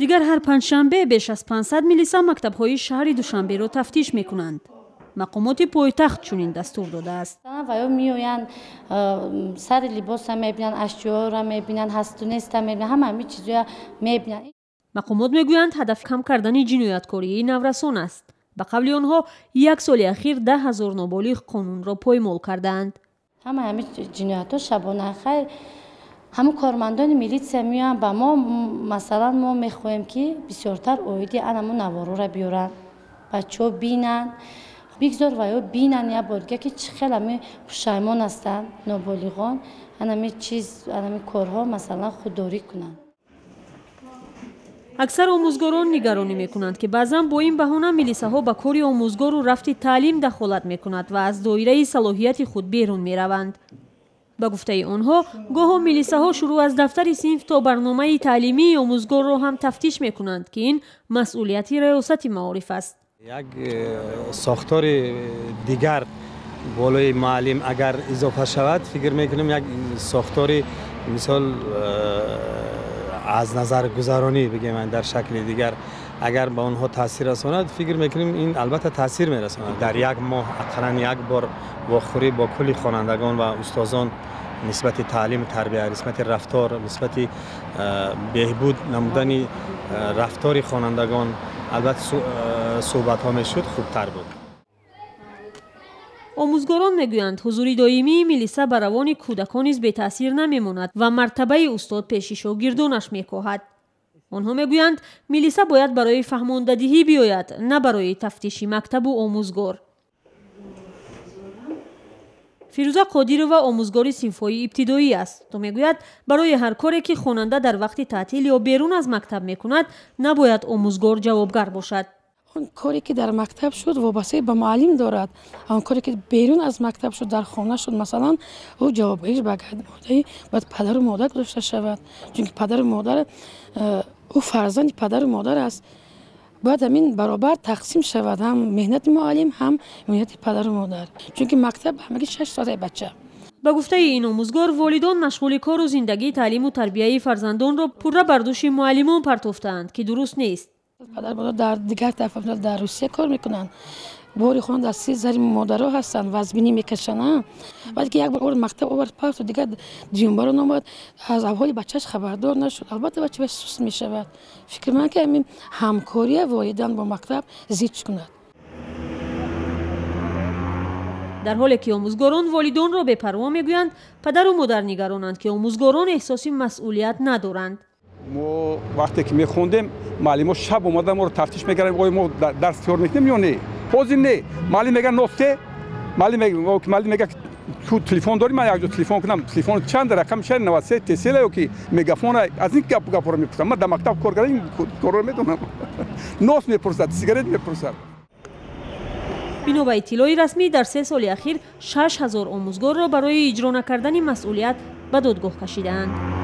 дигар ҳар панҷшанбе беш аз 500 милиса мактабҳои шаҳри Душанберо тафтиш мекунанд. мақомоти пойтахт чунин дастур додааст. меоянд сари либоса мебинанд, ашёра мебинанд, ҳастунеста мебинанд, ҳама ҳамин чизоя мебинанд. мақомот мегӯянд ҳадаф кам кардани ҷинояткории наврасон аст. ба қавли онҳо 1 соли ахир 10 000 ноболиғ қонунро поймол карданд. ҳама ҳамин ҷиноятҳо шабона хайр ҳамон кормандони милитсия меоянд ба мо, масалан мо мехоҳем ки бисёртар оиди анамон наворора биёранд, бачаҳо бинанд, бигзор ва ё бинанд я борга ки чӣ хел ҳами пушаймон ҳастанд ноболиғон анами чиз анами корҳо масалан худдорӣ кунанд. аксар омӯзгорон нигаронӣ мекунанд ки баъзан бо ин баҳона милисаҳо ба кори омӯзгору рафти таълим дахолат мекунад ва аз доираи салоҳияти худ берун мераванд. ба гуфтаи онҳо гоҳо милисаҳо шурӯъ аз дафтари синф то барномаи таълимии омӯзгорро ҳам тафтиш мекунанд ки ин масъулияти раёсати маориф аст. як сохтори дигар болои муаллим агар изофа шавад фикр мекунем як сохтори мисол аз назаргузаронӣ бигем дар шакли дигар агар ба онҳо таъсир расонад фикр мекунем ин албатта таъсир мерасонад. дар як моҳ ақаллан як бор вохӯрӣ бо кулли хонандагон ва устозон нисбати таълиму тарбия, нисбати рафтор, нисбати беҳбуд намудани рафтори хонандагон албатта суҳбатҳо мешуд хубтар буд. омӯзгорон мегӯянд ҳузури доимии милиса ба равони кӯдакон низ бетаъсир намемонад ва мартабаи устод пеши шогирдонаш мекоҳад. онҳо мегӯянд милиса бояд барои фаҳмондадиҳӣ биёяд, на барои тафтиши мактабу омӯзгор. фирӯза қодирова омӯзгори синфҳои ибтидоӣ аст. то мегӯяд барои ҳар коре ки хонанда дар вақти таътил ё берун аз мактаб мекунад набояд омӯзгор ҷавобгар бошад. он коре ки дар мактаб шуд вобастагӣ ба муаллим дорад. он коре ки берун аз мактаб шуд дар хона шуд масалан ӯ ҷавобгариш ба гардмодаи бояд падару модар гузошта шавад. чунки падару модар ӯ фарзанди падару модар аст. باید همین برابر تقسیم شود، هم مهنت معلم هم مهنت پدر و مادر، چون مکتب همه 6 ساله بچه. با گفته این آموزگار والدان مشغول کار و زندگی تعلیم و تربیت فرزندان را پورا بر دوش معلمان پرتافتند که درست نیست. پدر مادر در دیگر طرف در روسیه کار میکنند. باری خون در 3,000 مادرها هستند وزبینی میکشند. بعد که یک بار مکتب آورد پاس و دیگر دیون بار نمیاد از احوال بچه‌اش خبردار نشد. البته بچه سست میشود. فکر من که همین همکاری والدین با مکتب زیاد کند. در حالی که آموزگاران والدان را بی‌پروا میگویند، پدر و مادر نگرانند که آموزگاران احساس مسئولیت ندارند. ما وقتی که میخوندیم معلم‌ها شب اومدن ما رو تفتیش می‌کردن ما درس کار می‌کنیم یا نه. پوزی نه. معلم میگه نوسته. معلم میگه تو تلفن داری من یک جا تلفن کنم. تلفن چند رقم شد 93 تسلا کی مگافون از این گپ رو میپرسم. من در مکتب کار کردم کار رو میدونم. نوس میپرسد، سیگارت میپرسد. بنا به اطلاعی رسمی در 3 سال اخیر 6,000 آموزگار را برای اجرا نکردن مسئولیت به دادگاه کشیدند.